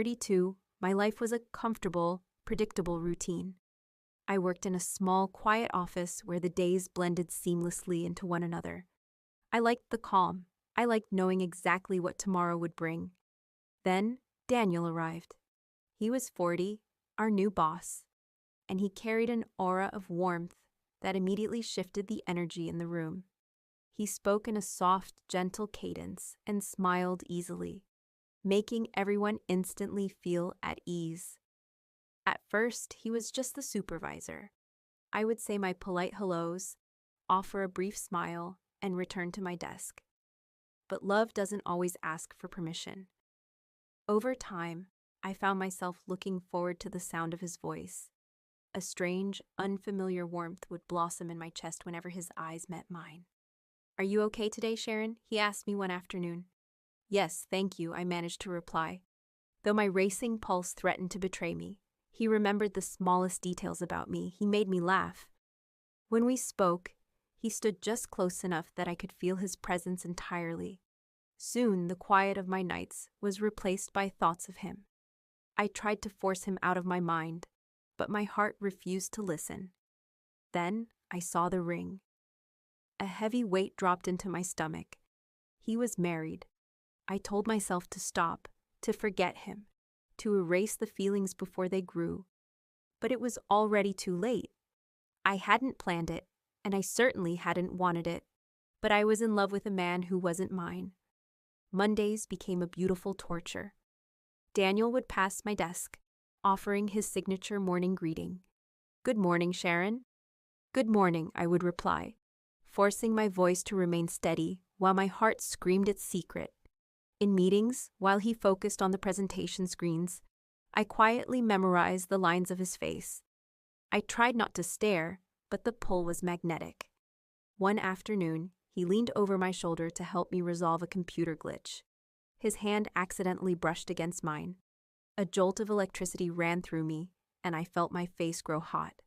32, my life was a comfortable, predictable routine. I worked in a small, quiet office where the days blended seamlessly into one another. I liked the calm. I liked knowing exactly what tomorrow would bring. Then, Daniel arrived. He was 40, our new boss, and he carried an aura of warmth that immediately shifted the energy in the room. He spoke in a soft, gentle cadence and smiled easily, making everyone instantly feel at ease. At first, he was just the supervisor. I would say my polite hellos, offer a brief smile, and return to my desk. But love doesn't always ask for permission. Over time, I found myself looking forward to the sound of his voice. A strange, unfamiliar warmth would blossom in my chest whenever his eyes met mine. "Are you okay today, Sharon?" he asked me one afternoon. "Yes, thank you," I managed to reply. Though my racing pulse threatened to betray me, he remembered the smallest details about me. He made me laugh. When we spoke, he stood just close enough that I could feel his presence entirely. Soon, the quiet of my nights was replaced by thoughts of him. I tried to force him out of my mind, but my heart refused to listen. Then, I saw the ring. A heavy weight dropped into my stomach. He was married. I told myself to stop, to forget him, to erase the feelings before they grew. But it was already too late. I hadn't planned it, and I certainly hadn't wanted it, but I was in love with a man who wasn't mine. Mondays became a beautiful torture. Daniel would pass my desk, offering his signature morning greeting. "Good morning, Sharon." "Good morning," I would reply, forcing my voice to remain steady while my heart screamed its secret. In meetings, while he focused on the presentation screens, I quietly memorized the lines of his face. I tried not to stare, but the pull was magnetic. One afternoon, he leaned over my shoulder to help me resolve a computer glitch. His hand accidentally brushed against mine. A jolt of electricity ran through me, and I felt my face grow hot.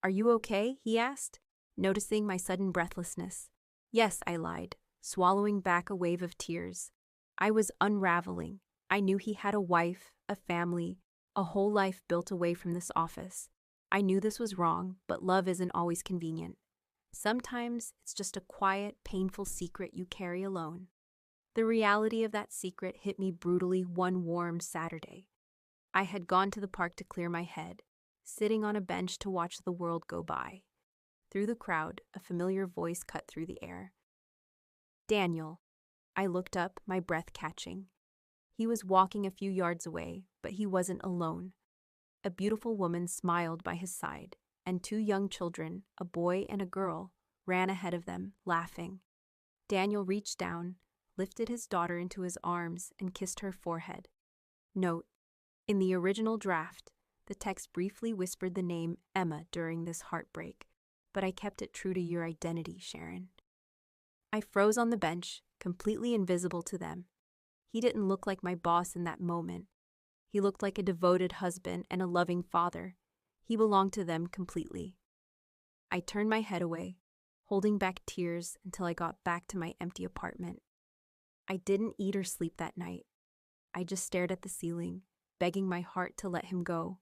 "Are you okay?" he asked, noticing my sudden breathlessness. "Yes," I lied, swallowing back a wave of tears. I was unraveling. I knew he had a wife, a family, a whole life built away from this office. I knew this was wrong, but love isn't always convenient. Sometimes it's just a quiet, painful secret you carry alone. The reality of that secret hit me brutally one warm Saturday. I had gone to the park to clear my head, sitting on a bench to watch the world go by. Through the crowd, a familiar voice cut through the air. "Daniel." I looked up, my breath catching. He was walking a few yards away, but he wasn't alone. A beautiful woman smiled by his side, and two young children, a boy and a girl, ran ahead of them, laughing. Daniel reached down, lifted his daughter into his arms, and kissed her forehead. Note: in the original draft, the text briefly whispered the name Emma during this heartbreak, but I kept it true to your identity, Sharon. I froze on the bench, completely invisible to them. He didn't look like my boss in that moment. He looked like a devoted husband and a loving father. He belonged to them completely. I turned my head away, holding back tears until I got back to my empty apartment. I didn't eat or sleep that night. I just stared at the ceiling, begging my heart to let him go.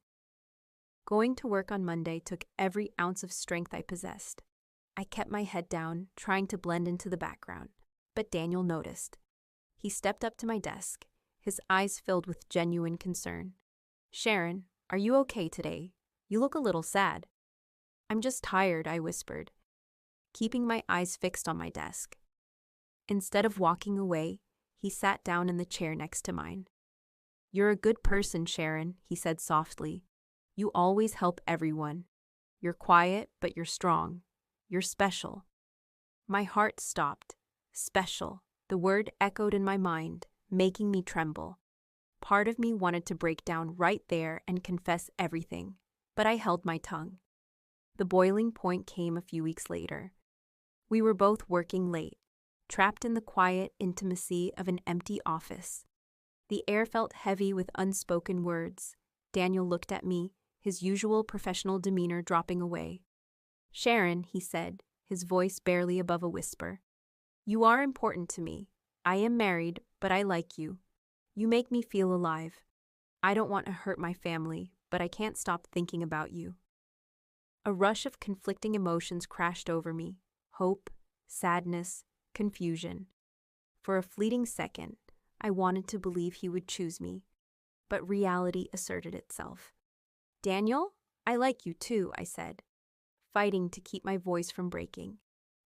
Going to work on Monday took every ounce of strength I possessed. I kept my head down, trying to blend into the background, but Daniel noticed. He stepped up to my desk, his eyes filled with genuine concern. "Sharon, are you okay today? You look a little sad." "I'm just tired," I whispered, keeping my eyes fixed on my desk. Instead of walking away, he sat down in the chair next to mine. "You're a good person, Sharon," he said softly. "You always help everyone. You're quiet, but you're strong. You're special." My heart stopped. Special. The word echoed in my mind, making me tremble. Part of me wanted to break down right there and confess everything, but I held my tongue. The boiling point came a few weeks later. We were both working late, trapped in the quiet intimacy of an empty office. The air felt heavy with unspoken words. Daniel looked at me, his usual professional demeanor dropping away. "Sharon," he said, his voice barely above a whisper, "you are important to me. I am married, but I like you. You make me feel alive." I don't want to hurt my family, but I can't stop thinking about you. A rush of conflicting emotions crashed over me: hope, sadness, confusion. For a fleeting second, I wanted to believe he would choose me, but reality asserted itself. Daniel, I like you too, I said, fighting to keep my voice from breaking.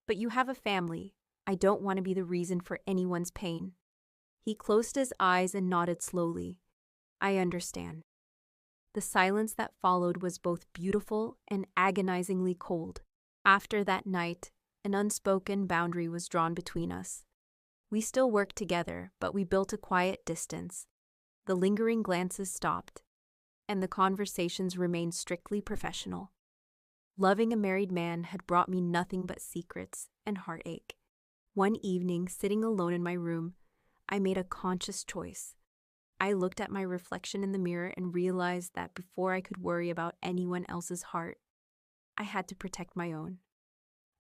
But you have a family. I don't want to be the reason for anyone's pain. He closed his eyes and nodded slowly. I understand. The silence that followed was both beautiful and agonizingly cold. After that night, an unspoken boundary was drawn between us. We still worked together, but we built a quiet distance. The lingering glances stopped, and the conversations remained strictly professional. Loving a married man had brought me nothing but secrets and heartache. One evening, sitting alone in my room, I made a conscious choice. I looked at my reflection in the mirror and realized that before I could worry about anyone else's heart, I had to protect my own.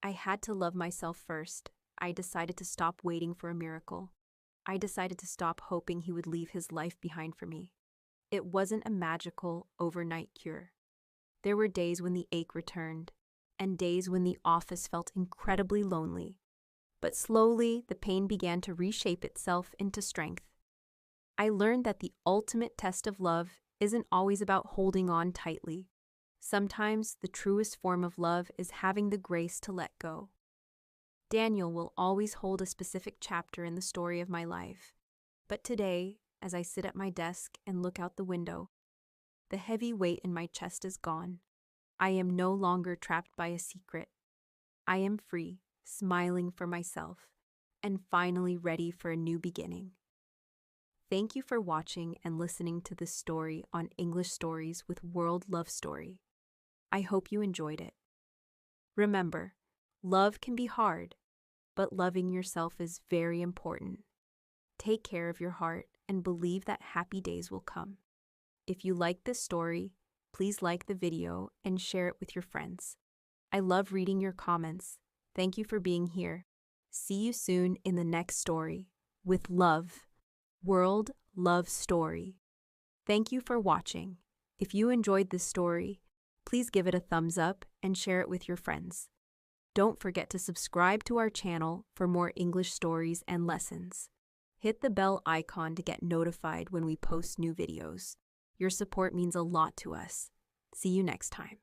I had to love myself first. I decided to stop waiting for a miracle. I decided to stop hoping he would leave his life behind for me. It wasn't a magical, overnight cure. There were days when the ache returned, and days when the office felt incredibly lonely. But slowly, the pain began to reshape itself into strength. I learned that the ultimate test of love isn't always about holding on tightly. Sometimes the truest form of love is having the grace to let go. Daniel will always hold a specific chapter in the story of my life. But today, as I sit at my desk and look out the window, the heavy weight in my chest is gone. I am no longer trapped by a secret. I am free, smiling for myself, and finally ready for a new beginning. Thank you for watching and listening to this story on English Stories with World Love Story. I hope you enjoyed it. Remember, love can be hard, but loving yourself is very important. Take care of your heart and believe that happy days will come. If you like this story, please like the video and share it with your friends. I love reading your comments. Thank you for being here. See you soon in the next story. With love, World Love Story. Thank you for watching. If you enjoyed this story, please give it a thumbs up and share it with your friends. Don't forget to subscribe to our channel for more English stories and lessons. Hit the bell icon to get notified when we post new videos. Your support means a lot to us. See you next time.